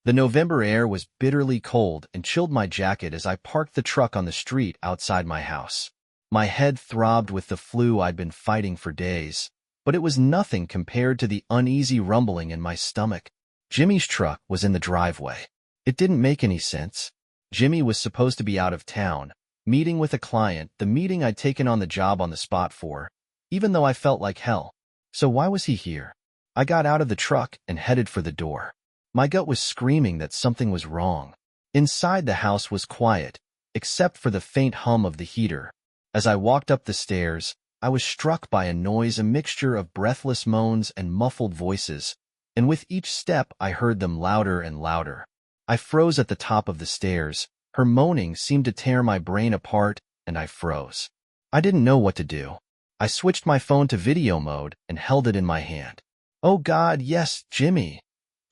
The November air was bitterly cold and chilled my jacket as I parked the truck on the street outside my house. My head throbbed with the flu I'd been fighting for days, but it was nothing compared to the uneasy rumbling in my stomach. Jimmy's truck was in the driveway. It didn't make any sense. Jimmy was supposed to be out of town, meeting with a client, the meeting I'd taken on the job on the spot for, even though I felt like hell. So why was he here? I got out of the truck and headed for the door. My gut was screaming that something was wrong. Inside the house was quiet, except for the faint hum of the heater. As I walked up the stairs, I was struck by a noise, a mixture of breathless moans and muffled voices, and with each step I heard them louder and louder. I froze at the top of the stairs. Her moaning seemed to tear my brain apart, and I froze. I didn't know what to do. I switched my phone to video mode and held it in my hand. "Oh God, yes, Jimmy!"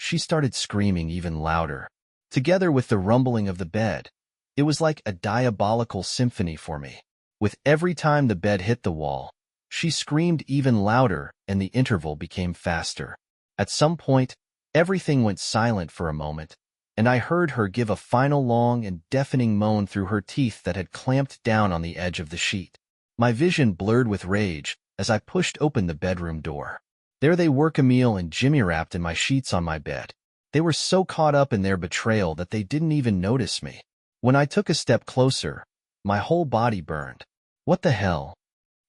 She started screaming even louder. Together with the rumbling of the bed, it was like a diabolical symphony for me. With every time the bed hit the wall, she screamed even louder and the interval became faster. At some point, everything went silent for a moment, and I heard her give a final long and deafening moan through her teeth that had clamped down on the edge of the sheet. My vision blurred with rage as I pushed open the bedroom door. There they were, Camille and Jimmy, wrapped in my sheets on my bed. They were so caught up in their betrayal that they didn't even notice me. When I took a step closer, my whole body burned. "What the hell?"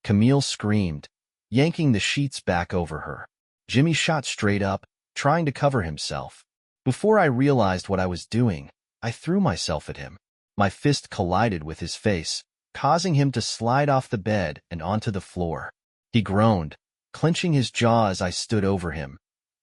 Camille screamed, yanking the sheets back over her. Jimmy shot straight up, trying to cover himself. Before I realized what I was doing, I threw myself at him. My fist collided with his face, causing him to slide off the bed and onto the floor. He groaned, clenching his jaw as I stood over him,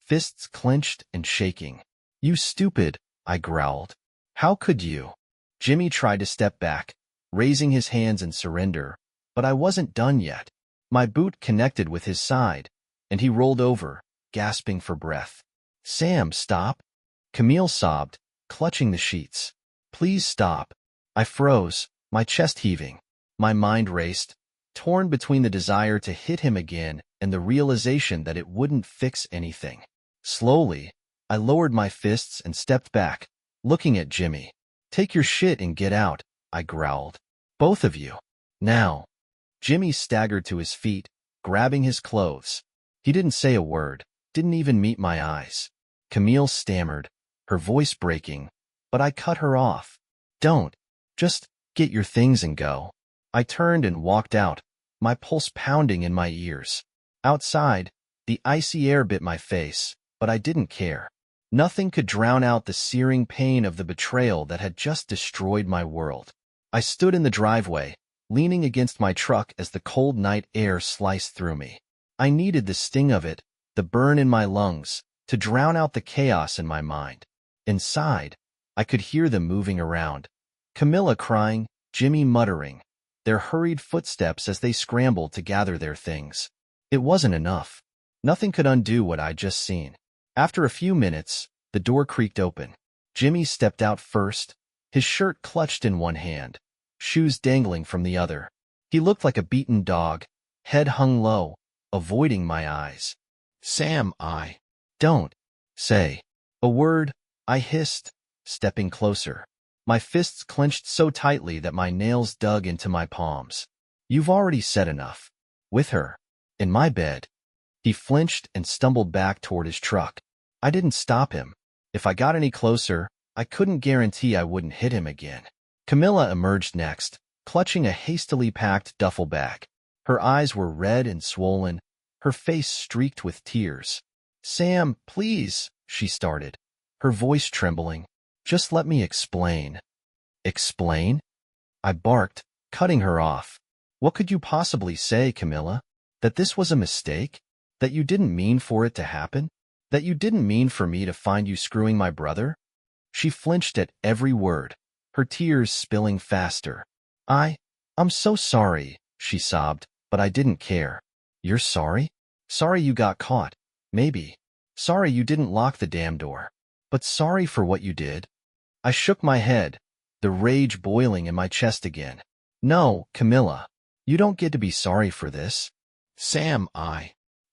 fists clenched and shaking. "You stupid," I growled. "How could you?" Jimmy tried to step back, raising his hands in surrender, but I wasn't done yet. My boot connected with his side, and he rolled over, gasping for breath. "Sam, stop!" Camille sobbed, clutching the sheets. "Please stop." I froze, my chest heaving. My mind raced, torn between the desire to hit him again and the realization that it wouldn't fix anything. Slowly, I lowered my fists and stepped back, looking at Jimmy. "Take your shit and get out," I growled. "Both of you. Now." Jimmy staggered to his feet, grabbing his clothes. He didn't say a word, didn't even meet my eyes. Camille stammered, her voice breaking, but I cut her off. "Don't. Just get your things and go." I turned and walked out, my pulse pounding in my ears. Outside, the icy air bit my face, but I didn't care. Nothing could drown out the searing pain of the betrayal that had just destroyed my world. I stood in the driveway, leaning against my truck as the cold night air sliced through me. I needed the sting of it, the burn in my lungs, to drown out the chaos in my mind. Inside, I could hear them moving around. Camilla crying, Jimmy muttering, their hurried footsteps as they scrambled to gather their things. It wasn't enough. Nothing could undo what I'd just seen. After a few minutes, the door creaked open. Jimmy stepped out first, his shirt clutched in one hand, shoes dangling from the other. He looked like a beaten dog, head hung low, avoiding my eyes. "Sam, don't say a word," I hissed, stepping closer. My fists clenched so tightly that my nails dug into my palms. "You've already said enough." "With her? In my bed?" He flinched and stumbled back toward his truck. I didn't stop him. If I got any closer, I couldn't guarantee I wouldn't hit him again. Camilla emerged next, clutching a hastily packed duffel bag. Her eyes were red and swollen, her face streaked with tears. "Sam, please," she started, her voice trembling. "Just let me explain." "Explain?" I barked, cutting her off. "What could you possibly say, Camilla? That this was a mistake? That you didn't mean for it to happen? That you didn't mean for me to find you screwing my brother?" She flinched at every word, her tears spilling faster. I'm so sorry," she sobbed, "but I didn't care." "You're sorry? Sorry you got caught, maybe. Sorry you didn't lock the damn door. But sorry for what you did?" I shook my head, the rage boiling in my chest again. "No, Camilla, you don't get to be sorry for this." "Sam,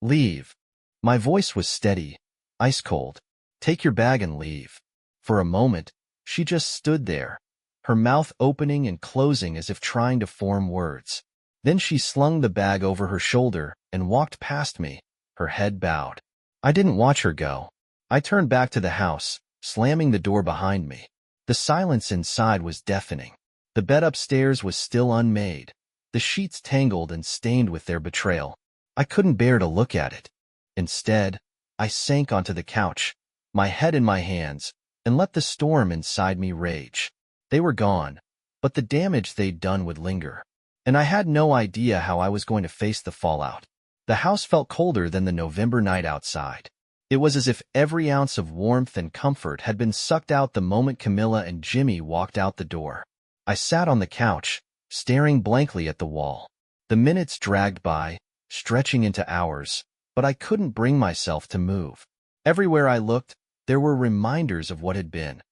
leave." My voice was steady, ice cold. "Take your bag and leave." For a moment, she just stood there, her mouth opening and closing as if trying to form words. Then she slung the bag over her shoulder and walked past me, her head bowed. I didn't watch her go. I turned back to the house, slamming the door behind me. The silence inside was deafening. The bed upstairs was still unmade, the sheets tangled and stained with their betrayal. I couldn't bear to look at it. Instead, I sank onto the couch, my head in my hands, and let the storm inside me rage. They were gone, but the damage they'd done would linger. And I had no idea how I was going to face the fallout. The house felt colder than the November night outside. It was as if every ounce of warmth and comfort had been sucked out the moment Camilla and Jimmy walked out the door. I sat on the couch, staring blankly at the wall. The minutes dragged by, stretching into hours, but I couldn't bring myself to move. Everywhere I looked, there were reminders of what had been,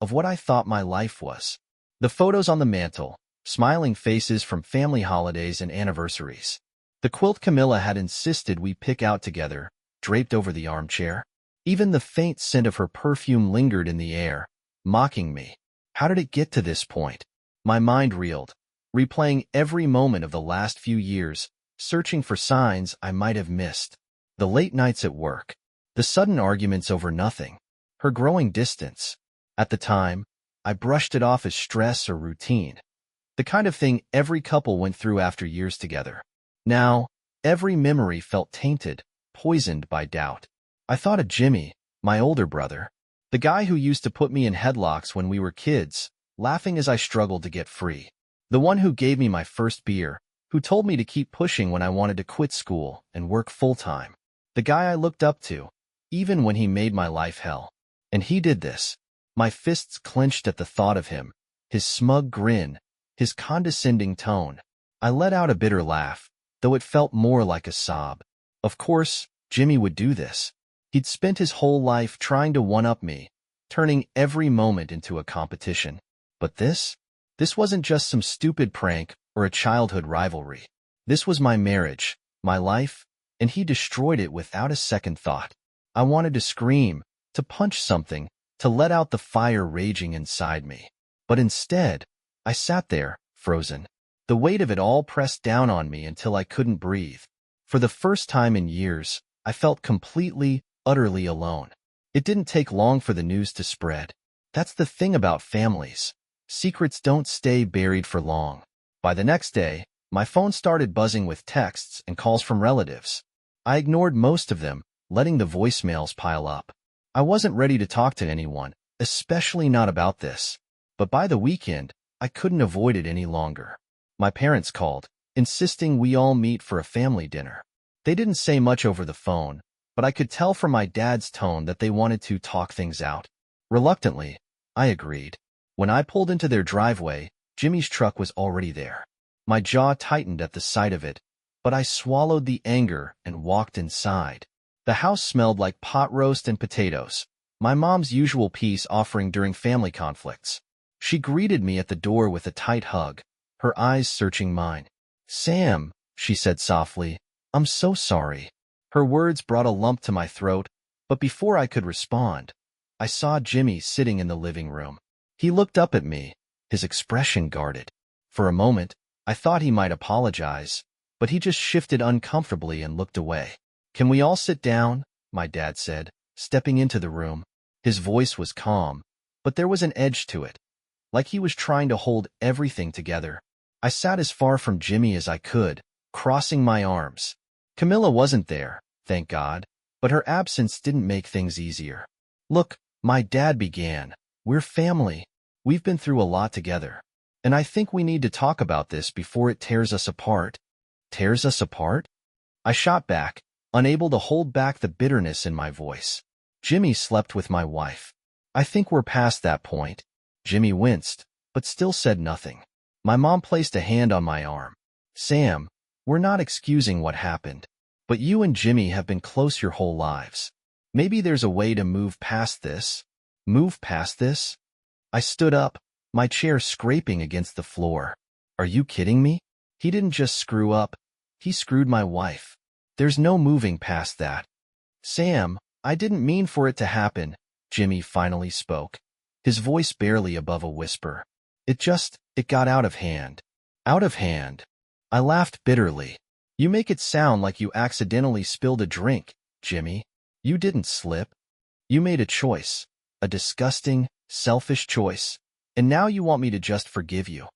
of what I thought my life was. The photos on the mantel, smiling faces from family holidays and anniversaries. The quilt Camilla had insisted we pick out together, draped over the armchair. Even the faint scent of her perfume lingered in the air, mocking me. How did it get to this point? My mind reeled, replaying every moment of the last few years, searching for signs I might have missed. The late nights at work, the sudden arguments over nothing, her growing distance. At the time, I brushed it off as stress or routine, the kind of thing every couple went through after years together. Now, every memory felt tainted, poisoned by doubt. I thought of Jimmy, my older brother, the guy who used to put me in headlocks when we were kids, laughing as I struggled to get free. The one who gave me my first beer, who told me to keep pushing when I wanted to quit school and work full-time. The guy I looked up to, even when he made my life hell. And he did this. My fists clenched at the thought of him, his smug grin, his condescending tone. I let out a bitter laugh, though it felt more like a sob. Of course, Jimmy would do this. He'd spent his whole life trying to one-up me, turning every moment into a competition. But this wasn't just some stupid prank or a childhood rivalry. This was my marriage, my life, and he destroyed it without a second thought. I wanted to scream, to punch something, to let out the fire raging inside me. But instead, I sat there, frozen. The weight of it all pressed down on me until I couldn't breathe. For the first time in years, I felt completely, utterly alone. It didn't take long for the news to spread. That's the thing about families. Secrets don't stay buried for long. By the next day, my phone started buzzing with texts and calls from relatives. I ignored most of them, letting the voicemails pile up. I wasn't ready to talk to anyone, especially not about this. But by the weekend, I couldn't avoid it any longer. My parents called, insisting we all meet for a family dinner. They didn't say much over the phone, but I could tell from my dad's tone that they wanted to talk things out. Reluctantly, I agreed. When I pulled into their driveway, Jimmy's truck was already there. My jaw tightened at the sight of it, but I swallowed the anger and walked inside. The house smelled like pot roast and potatoes, my mom's usual peace offering during family conflicts. She greeted me at the door with a tight hug, her eyes searching mine. "Sam," she said softly, "I'm so sorry." Her words brought a lump to my throat, but before I could respond, I saw Jimmy sitting in the living room. He looked up at me, his expression guarded. For a moment, I thought he might apologize, but he just shifted uncomfortably and looked away. "Can we all sit down?" my dad said, stepping into the room. His voice was calm, but there was an edge to it, like he was trying to hold everything together. I sat as far from Jimmy as I could, crossing my arms. Camilla wasn't there, thank God, but her absence didn't make things easier. "Look," my dad began, "we're family. We've been through a lot together. And I think we need to talk about this before it tears us apart." "Tears us apart?" I shot back, unable to hold back the bitterness in my voice. "Jimmy slept with my wife. I think we're past that point." Jimmy winced, but still said nothing. My mom placed a hand on my arm. "Sam, we're not excusing what happened, but you and Jimmy have been close your whole lives. Maybe there's a way to move past this." "Move past this?" I stood up, my chair scraping against the floor. "Are you kidding me? He didn't just screw up. He screwed my wife. There's no moving past that." "Sam, I didn't mean for it to happen," Jimmy finally spoke. his voice barely above a whisper. It got out of hand. Out of hand. I laughed bitterly. You make it sound like you accidentally spilled a drink, Jimmy. You didn't slip. You made a choice. A disgusting, selfish choice. And now you want me to just forgive you.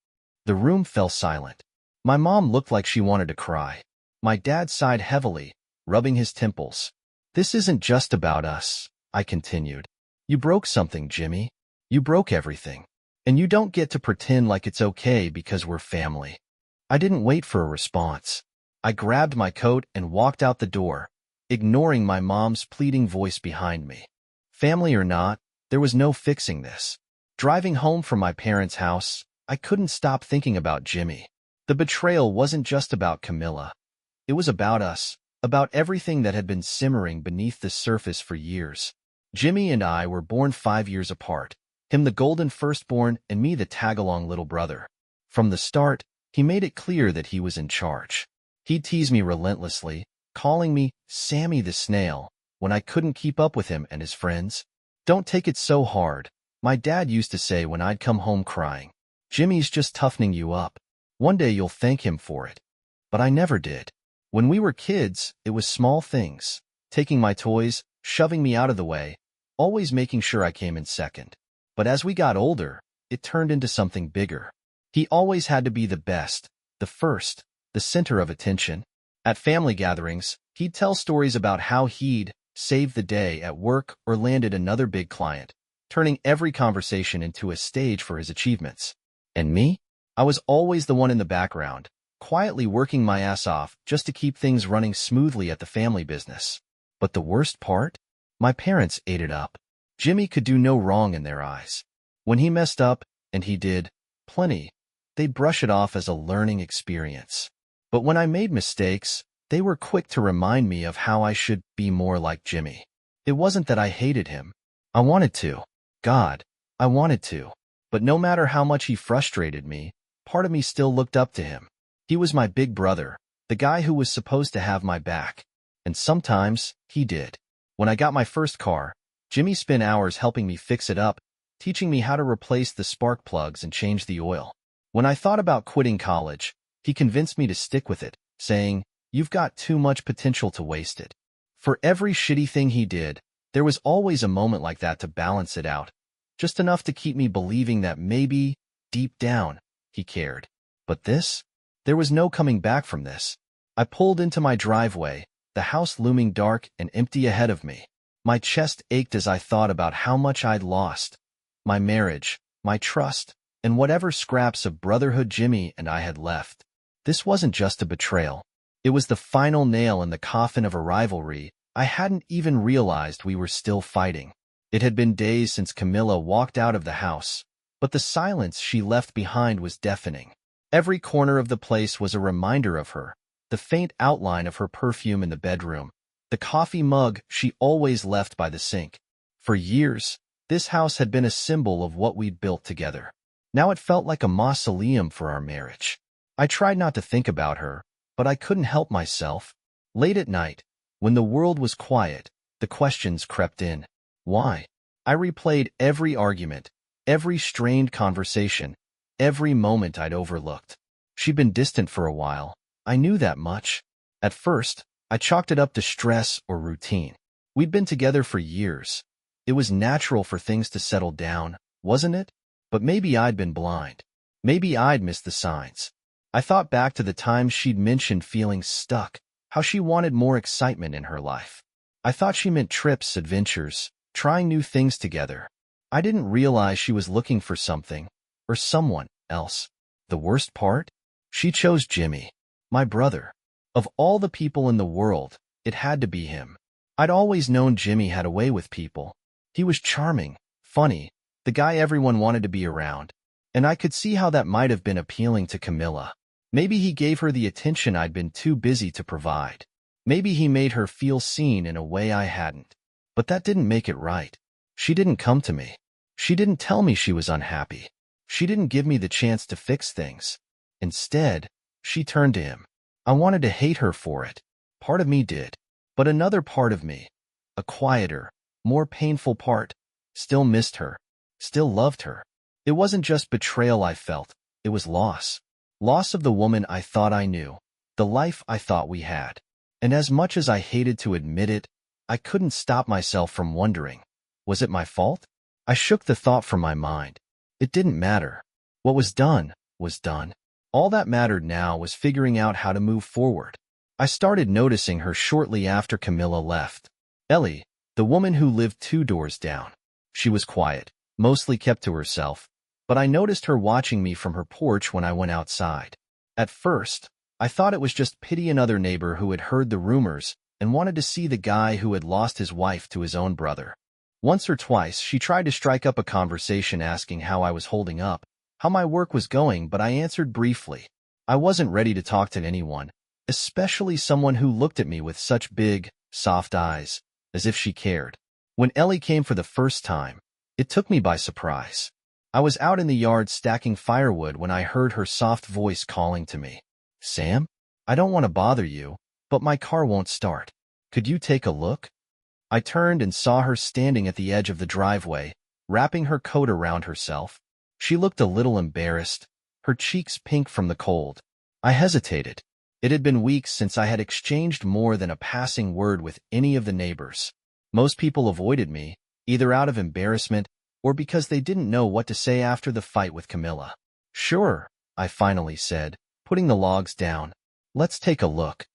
The room fell silent. My mom looked like she wanted to cry. My dad sighed heavily, rubbing his temples. This isn't just about us, I continued. You broke something, Jimmy. You broke everything. And you don't get to pretend like it's okay because we're family. I didn't wait for a response. I grabbed my coat and walked out the door, ignoring my mom's pleading voice behind me. Family or not, there was no fixing this. Driving home from my parents' house, I couldn't stop thinking about Jimmy. The betrayal wasn't just about Camilla. It was about us, about everything that had been simmering beneath the surface for years. Jimmy and I were born 5 years apart, him the golden firstborn and me the tag-along little brother. From the start, he made it clear that he was in charge. He'd tease me relentlessly, calling me Sammy the Snail, when I couldn't keep up with him and his friends. Don't take it so hard, my dad used to say when I'd come home crying. Jimmy's just toughening you up. One day you'll thank him for it. But I never did. When we were kids, it was small things. Taking my toys, shoving me out of the way, always making sure I came in second. But as we got older, it turned into something bigger. He always had to be the best, the first, the center of attention. At family gatherings, he'd tell stories about how he'd saved the day at work or landed another big client, turning every conversation into a stage for his achievements. And me? I was always the one in the background, quietly working my ass off just to keep things running smoothly at the family business. But the worst part? My parents ate it up. Jimmy could do no wrong in their eyes. When he messed up, and he did, plenty, they'd brush it off as a learning experience. But when I made mistakes, they were quick to remind me of how I should be more like Jimmy. It wasn't that I hated him. I wanted to. God, I wanted to. But no matter how much he frustrated me, part of me still looked up to him. He was my big brother, the guy who was supposed to have my back. And sometimes, he did. When I got my first car, Jimmy spent hours helping me fix it up, teaching me how to replace the spark plugs and change the oil. When I thought about quitting college, he convinced me to stick with it, saying, "You've got too much potential to waste it." For every shitty thing he did, there was always a moment like that to balance it out, just enough to keep me believing that maybe, deep down, he cared. But this? There was no coming back from this. I pulled into my driveway, the house looming dark and empty ahead of me. My chest ached as I thought about how much I'd lost. My marriage, my trust, and whatever scraps of brotherhood Jimmy and I had left. This wasn't just a betrayal. It was the final nail in the coffin of a rivalry I hadn't even realized we were still fighting. It had been days since Camilla walked out of the house, but the silence she left behind was deafening. Every corner of the place was a reminder of her, the faint outline of her perfume in the bedroom, the coffee mug she always left by the sink. For years, this house had been a symbol of what we'd built together. Now it felt like a mausoleum for our marriage. I tried not to think about her, but I couldn't help myself. Late at night, when the world was quiet, the questions crept in. Why? I replayed every argument, every strained conversation, every moment I'd overlooked. She'd been distant for a while. I knew that much. At first, I chalked it up to stress or routine. We'd been together for years. It was natural for things to settle down, wasn't it? But maybe I'd been blind. Maybe I'd missed the signs. I thought back to the times she'd mentioned feeling stuck, how she wanted more excitement in her life. I thought she meant trips, adventures, trying new things together. I didn't realize she was looking for something, or someone else. The worst part? She chose Jimmy, my brother. Of all the people in the world, it had to be him. I'd always known Jimmy had a way with people. He was charming, funny, the guy everyone wanted to be around. And I could see how that might have been appealing to Camilla. Maybe he gave her the attention I'd been too busy to provide. Maybe he made her feel seen in a way I hadn't. But that didn't make it right. She didn't come to me. She didn't tell me she was unhappy. She didn't give me the chance to fix things. Instead, she turned to him. I wanted to hate her for it. Part of me did. But another part of me, a quieter, more painful part, still missed her. still loved her. It wasn't just betrayal I felt, it was loss. Loss of the woman I thought I knew, the life I thought we had. And as much as I hated to admit it, I couldn't stop myself from wondering, was it my fault? I shook the thought from my mind. It didn't matter. What was done, was done. All that mattered now was figuring out how to move forward. I started noticing her shortly after Camilla left. Ellie, the woman who lived 2 doors down. She was quiet, mostly kept to herself, but I noticed her watching me from her porch when I went outside. At first, I thought it was just pity another neighbor who had heard the rumors and wanted to see the guy who had lost his wife to his own brother. Once or twice, she tried to strike up a conversation asking how I was holding up, how my work was going, but I answered briefly. I wasn't ready to talk to anyone, especially someone who looked at me with such big, soft eyes, as if she cared. When Ellie came for the first time, it took me by surprise. I was out in the yard stacking firewood when I heard her soft voice calling to me. Sam? I don't want to bother you, but my car won't start. Could you take a look? I turned and saw her standing at the edge of the driveway, wrapping her coat around herself. She looked a little embarrassed, her cheeks pink from the cold. I hesitated. It had been weeks since I had exchanged more than a passing word with any of the neighbors. Most people avoided me, either out of embarrassment or because they didn't know what to say after the fight with Camilla. Sure, I finally said, putting the logs down. Let's take a look.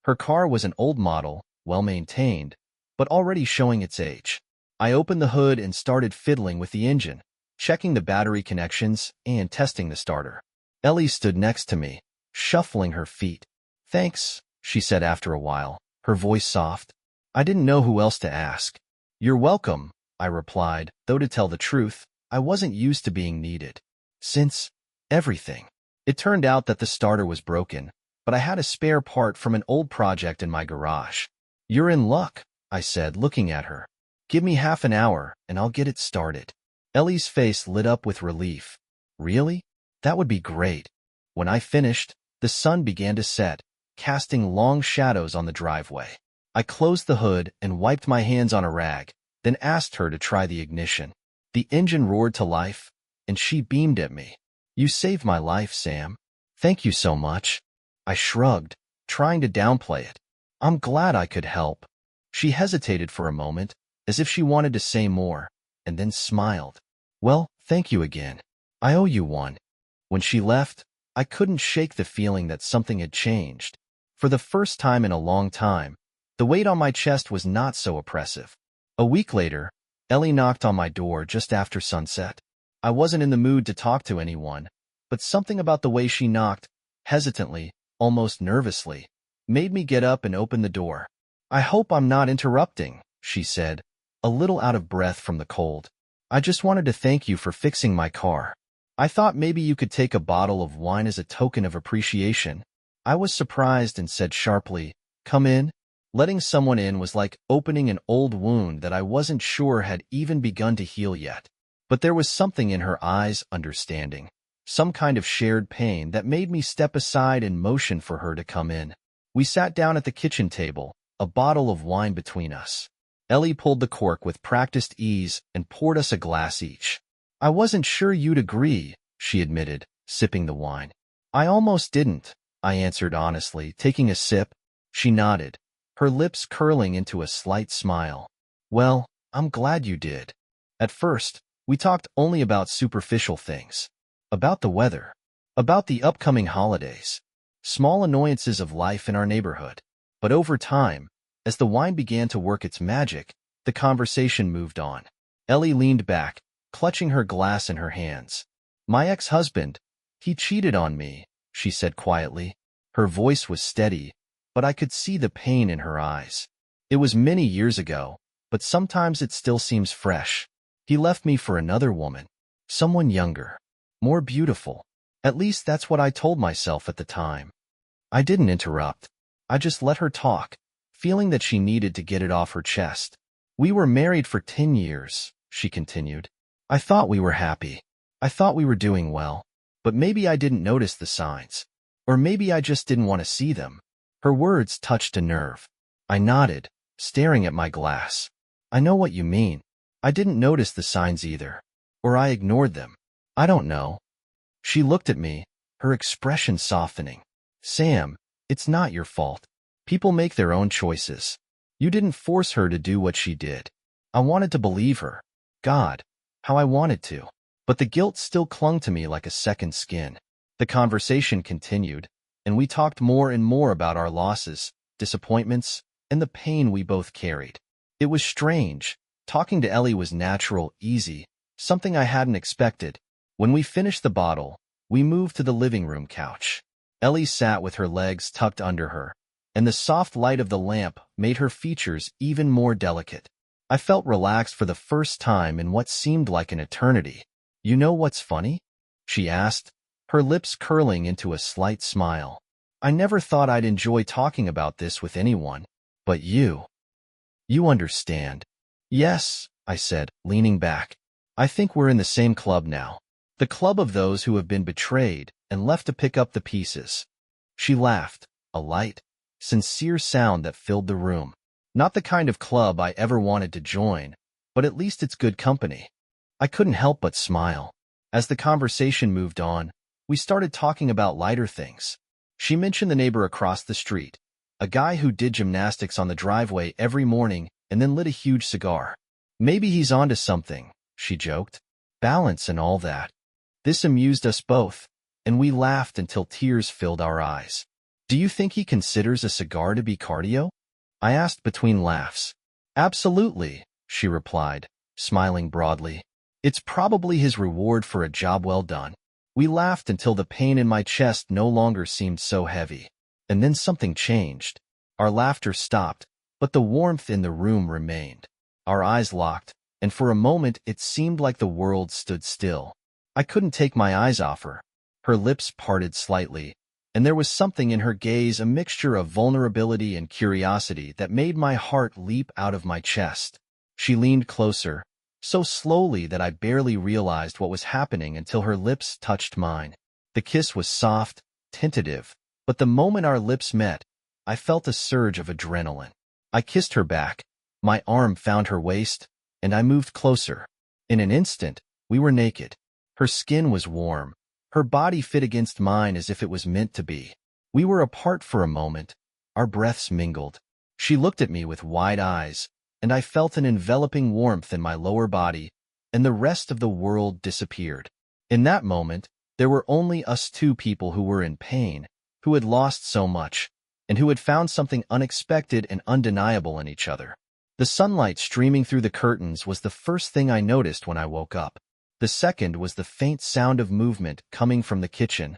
Her car was an old model, well-maintained, but already showing its age. I opened the hood and started fiddling with the engine, checking the battery connections and testing the starter. Ellie stood next to me, shuffling her feet. Thanks, she said after a while, her voice soft. I didn't know who else to ask. You're welcome, I replied, though to tell the truth, I wasn't used to being needed. Since everything. It turned out that the starter was broken, but I had a spare part from an old project in my garage. You're in luck, I said, looking at her. Give me half an hour, and I'll get it started. Ellie's face lit up with relief. Really? That would be great. When I finished, the sun began to set, casting long shadows on the driveway. I closed the hood and wiped my hands on a rag, then asked her to try the ignition. The engine roared to life, and she beamed at me. You saved my life, Sam. Thank you so much. I shrugged, trying to downplay it. I'm glad I could help. She hesitated for a moment, as if she wanted to say more, and then smiled. Well, thank you again. I owe you one. When she left, I couldn't shake the feeling that something had changed. For the first time in a long time, the weight on my chest was not so oppressive. A week later, Ellie knocked on my door just after sunset. I wasn't in the mood to talk to anyone, but something about the way she knocked, hesitantly, almost nervously, made me get up and open the door. I hope I'm not interrupting, she said, a little out of breath from the cold. I just wanted to thank you for fixing my car. I thought maybe you could take a bottle of wine as a token of appreciation. I was surprised and said sharply, Come in. Letting someone in was like opening an old wound that I wasn't sure had even begun to heal yet. But there was something in her eyes, understanding, some kind of shared pain that made me step aside and motion for her to come in. We sat down at the kitchen table, a bottle of wine between us. Ellie pulled the cork with practiced ease and poured us a glass each. I wasn't sure you'd agree, she admitted, sipping the wine. I almost didn't, I answered honestly, taking a sip. She nodded, her lips curling into a slight smile. Well, I'm glad you did. At first, we talked only about superficial things. About the weather. About the upcoming holidays. Small annoyances of life in our neighborhood. But over time, as the wine began to work its magic, the conversation moved on. Ellie leaned back, clutching her glass in her hands. My ex-husband, he cheated on me, she said quietly. Her voice was steady, but I could see the pain in her eyes. It was many years ago, but sometimes it still seems fresh. He left me for another woman, someone younger, more beautiful. At least that's what I told myself at the time. I didn't interrupt. I just let her talk, feeling that she needed to get it off her chest. We were married for 10 years, she continued. I thought we were happy. I thought we were doing well. But maybe I didn't notice the signs. Or maybe I just didn't want to see them. Her words touched a nerve. I nodded, staring at my glass. I know what you mean. I didn't notice the signs either. Or I ignored them. I don't know. She looked at me, her expression softening. Sam, it's not your fault. People make their own choices. You didn't force her to do what she did. I wanted to believe her. God, how I wanted to. But the guilt still clung to me like a second skin. The conversation continued, and we talked more and more about our losses, disappointments, and the pain we both carried. It was strange. Talking to Ellie was natural, easy, something I hadn't expected. When we finished the bottle, we moved to the living room couch. Ellie sat with her legs tucked under her, and the soft light of the lamp made her features even more delicate. I felt relaxed for the first time in what seemed like an eternity. You know what's funny? She asked, her lips curling into a slight smile. I never thought I'd enjoy talking about this with anyone, but you understand. Yes, I said, leaning back. I think we're in the same club now. The club of those who have been betrayed and left to pick up the pieces. She laughed, a light, sincere sound that filled the room. Not the kind of club I ever wanted to join, but at least it's good company. I couldn't help but smile. As the conversation moved on, we started talking about lighter things. She mentioned the neighbor across the street, a guy who did gymnastics on the driveway every morning and then lit a huge cigar. Maybe he's onto something, she joked. Balance and all that. This amused us both, and we laughed until tears filled our eyes. Do you think he considers a cigar to be cardio? I asked between laughs. Absolutely, she replied, smiling broadly. It's probably his reward for a job well done. We laughed until the pain in my chest no longer seemed so heavy. And then something changed. Our laughter stopped, but the warmth in the room remained. Our eyes locked, and for a moment it seemed like the world stood still. I couldn't take my eyes off her. Her lips parted slightly, and there was something in her gaze, a mixture of vulnerability and curiosity that made my heart leap out of my chest. She leaned closer, so slowly that I barely realized what was happening until her lips touched mine. The kiss was soft, tentative, but the moment our lips met, I felt a surge of adrenaline. I kissed her back. My arm found her waist, and I moved closer. In an instant, we were naked. Her skin was warm. Her body fit against mine as if it was meant to be. We were apart for a moment. Our breaths mingled. She looked at me with wide eyes, and I felt an enveloping warmth in my lower body, and the rest of the world disappeared. In that moment, there were only us two people who were in pain, who had lost so much, and who had found something unexpected and undeniable in each other. The sunlight streaming through the curtains was the first thing I noticed when I woke up. The second was the faint sound of movement coming from the kitchen,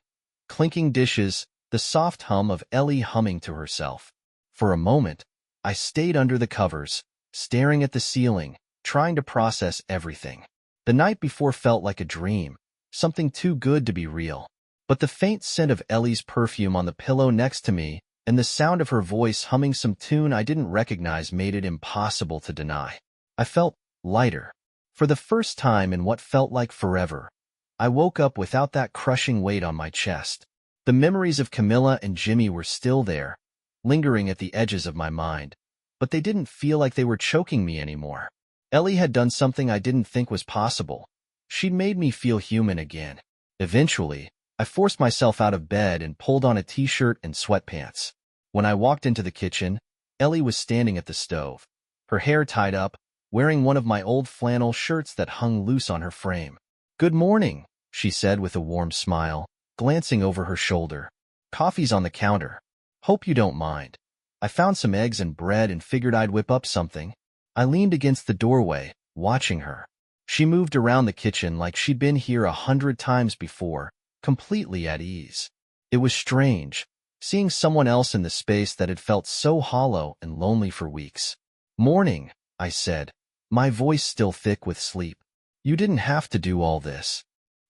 clinking dishes, the soft hum of Ellie humming to herself. For a moment, I stayed under the covers, staring at the ceiling, trying to process everything. The night before felt like a dream, something too good to be real. But the faint scent of Ellie's perfume on the pillow next to me and the sound of her voice humming some tune I didn't recognize made it impossible to deny. I felt lighter. For the first time in what felt like forever, I woke up without that crushing weight on my chest. The memories of Camilla and Jimmy were still there, lingering at the edges of my mind, but they didn't feel like they were choking me anymore. Ellie had done something I didn't think was possible. She'd made me feel human again. Eventually, I forced myself out of bed and pulled on a t-shirt and sweatpants. When I walked into the kitchen, Ellie was standing at the stove, her hair tied up, wearing one of my old flannel shirts that hung loose on her frame. "Good morning," she said with a warm smile, glancing over her shoulder. "Coffee's on the counter. Hope you don't mind. I found some eggs and bread and figured I'd whip up something." I leaned against the doorway, watching her. She moved around the kitchen like she'd been here 100 times before, completely at ease. It was strange, seeing someone else in the space that had felt so hollow and lonely for weeks. "Morning," I said, my voice still thick with sleep. "You didn't have to do all this."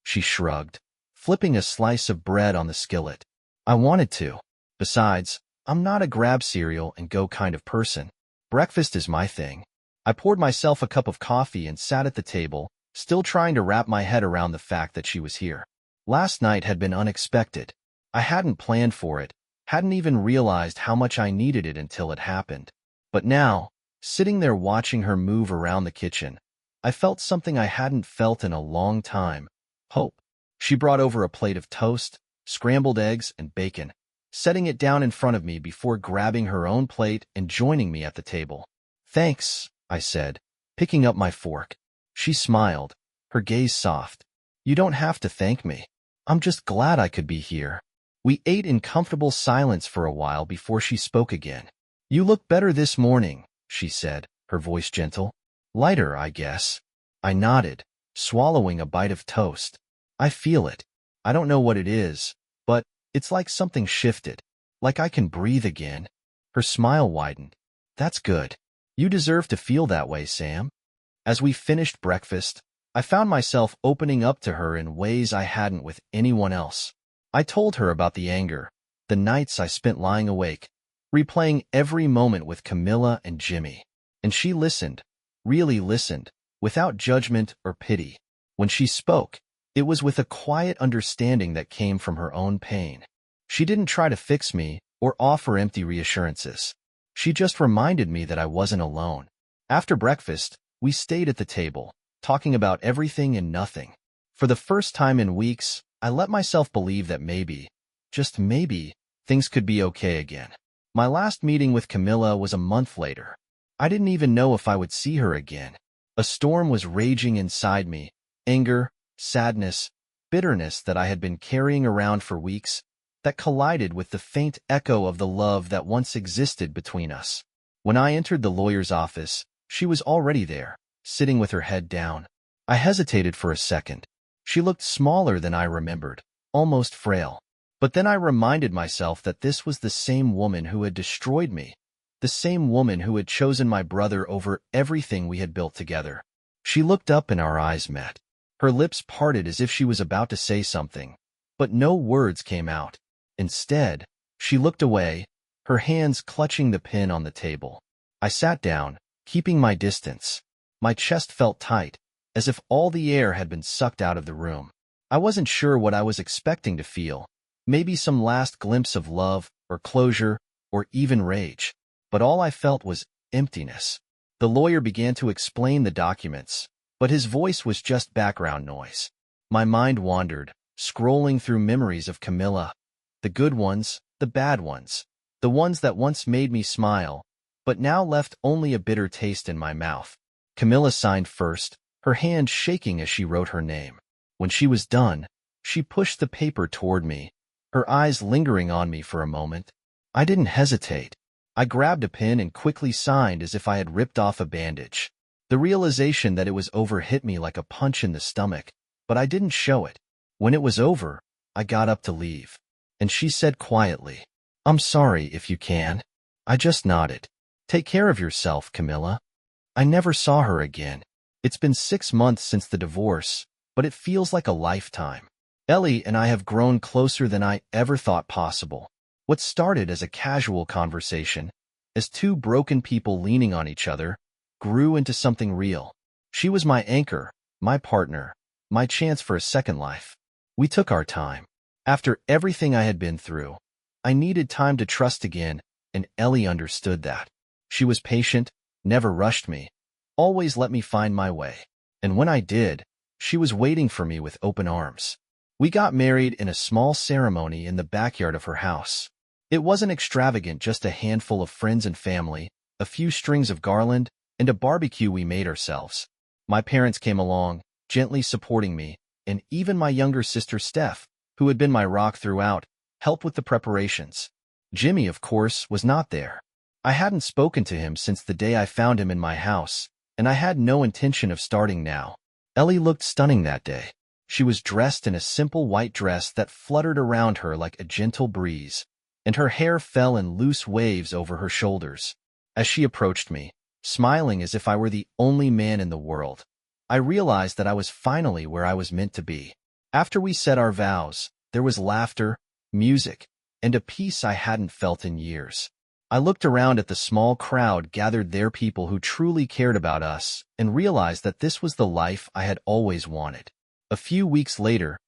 She shrugged, flipping a slice of bread on the skillet. "I wanted to. Besides, I'm not a grab cereal and go kind of person. Breakfast is my thing." I poured myself a cup of coffee and sat at the table, still trying to wrap my head around the fact that she was here. Last night had been unexpected. I hadn't planned for it, hadn't even realized how much I needed it until it happened. But now, sitting there watching her move around the kitchen, I felt something I hadn't felt in a long time. Hope. She brought over a plate of toast, scrambled eggs, and bacon, setting it down in front of me before grabbing her own plate and joining me at the table. Thanks, I said, picking up my fork. She smiled, her gaze soft. You don't have to thank me. I'm just glad I could be here. We ate in comfortable silence for a while before she spoke again. You look better this morning, she said, her voice gentle. Lighter, I guess. I nodded, swallowing a bite of toast. I feel it. I don't know what it is, but it's like something shifted, like I can breathe again. Her smile widened. That's good. You deserve to feel that way, Sam. As we finished breakfast, I found myself opening up to her in ways I hadn't with anyone else. I told her about the anger, the nights I spent lying awake, replaying every moment with Camilla and Jimmy. And she listened, really listened, without judgment or pity. When she spoke, it was with a quiet understanding that came from her own pain. She didn't try to fix me or offer empty reassurances. She just reminded me that I wasn't alone. After breakfast, we stayed at the table, talking about everything and nothing. For the first time in weeks, I let myself believe that maybe, just maybe, things could be okay again. My last meeting with Camilla was a month later. I didn't even know if I would see her again. A storm was raging inside me, anger, sadness, bitterness that I had been carrying around for weeks, that collided with the faint echo of the love that once existed between us. When I entered the lawyer's office, she was already there, sitting with her head down. I hesitated for a second. She looked smaller than I remembered, almost frail. But then I reminded myself that this was the same woman who had destroyed me, the same woman who had chosen my brother over everything we had built together. She looked up and our eyes met. Her lips parted as if she was about to say something, but no words came out. Instead, she looked away, her hands clutching the pen on the table. I sat down, keeping my distance. My chest felt tight, as if all the air had been sucked out of the room. I wasn't sure what I was expecting to feel, maybe some last glimpse of love, or closure, or even rage. But all I felt was emptiness. The lawyer began to explain the documents, but his voice was just background noise. My mind wandered, scrolling through memories of Camilla, the good ones, the bad ones, the ones that once made me smile, but now left only a bitter taste in my mouth. Camilla signed first, her hand shaking as she wrote her name. When she was done, she pushed the paper toward me, her eyes lingering on me for a moment. I didn't hesitate. I grabbed a pen and quickly signed as if I had ripped off a bandage. The realization that it was over hit me like a punch in the stomach, but I didn't show it. When it was over, I got up to leave. And she said quietly, I'm sorry if you can. I just nodded. Take care of yourself, Camilla. I never saw her again. It's been 6 months since the divorce, but it feels like a lifetime. Ellie and I have grown closer than I ever thought possible. What started as a casual conversation, as two broken people leaning on each other, grew into something real. She was my anchor, my partner, my chance for a second life. We took our time. After everything I had been through, I needed time to trust again, and Ellie understood that. She was patient, never rushed me, always let me find my way. And when I did, she was waiting for me with open arms. We got married in a small ceremony in the backyard of her house. It wasn't extravagant, just a handful of friends and family, a few strings of garland, and a barbecue we made ourselves. My parents came along, gently supporting me, and even my younger sister Steph, who had been my rock throughout, helped with the preparations. Jimmy, of course, was not there. I hadn't spoken to him since the day I found him in my house, and I had no intention of starting now. Ellie looked stunning that day. She was dressed in a simple white dress that fluttered around her like a gentle breeze, and her hair fell in loose waves over her shoulders. As she approached me, smiling as if I were the only man in the world, I realized that I was finally where I was meant to be. After we said our vows, there was laughter, music, and a peace I hadn't felt in years. I looked around at the small crowd gathered there, people who truly cared about us, and realized that this was the life I had always wanted. A few weeks later,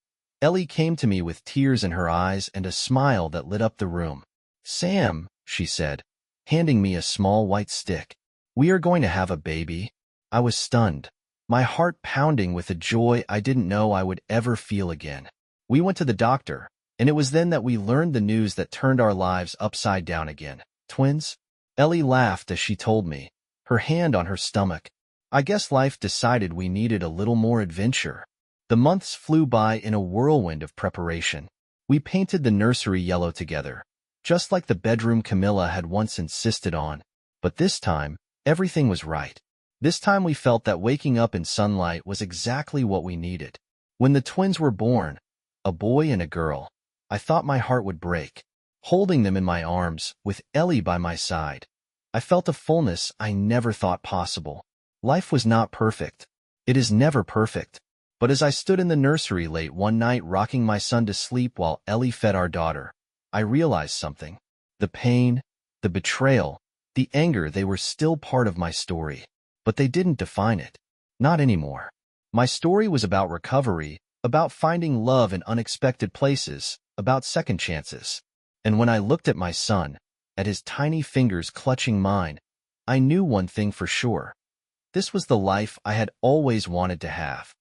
Ellie came to me with tears in her eyes and a smile that lit up the room. Sam, she said, handing me a small white stick. We are going to have a baby. I was stunned. my heart pounding with a joy I didn't know I would ever feel again. We went to the doctor, and it was then that we learned the news that turned our lives upside down again. Twins? Ellie laughed as she told me, her hand on her stomach. I guess life decided we needed a little more adventure. The months flew by in a whirlwind of preparation. We painted the nursery yellow together, just like the bedroom Camilla had once insisted on. But this time, everything was right. This time we felt that waking up in sunlight was exactly what we needed. When the twins were born, a boy and a girl, I thought my heart would break. Holding them in my arms, with Ellie by my side, I felt a fullness I never thought possible. Life was not perfect. It is never perfect. But as I stood in the nursery late one night rocking my son to sleep while Ellie fed our daughter, I realized something. The pain, the betrayal, the anger, they were still part of my story. But they didn't define it. Not anymore. My story was about recovery, about finding love in unexpected places, about second chances. And when I looked at my son, at his tiny fingers clutching mine, I knew one thing for sure. This was the life I had always wanted to have.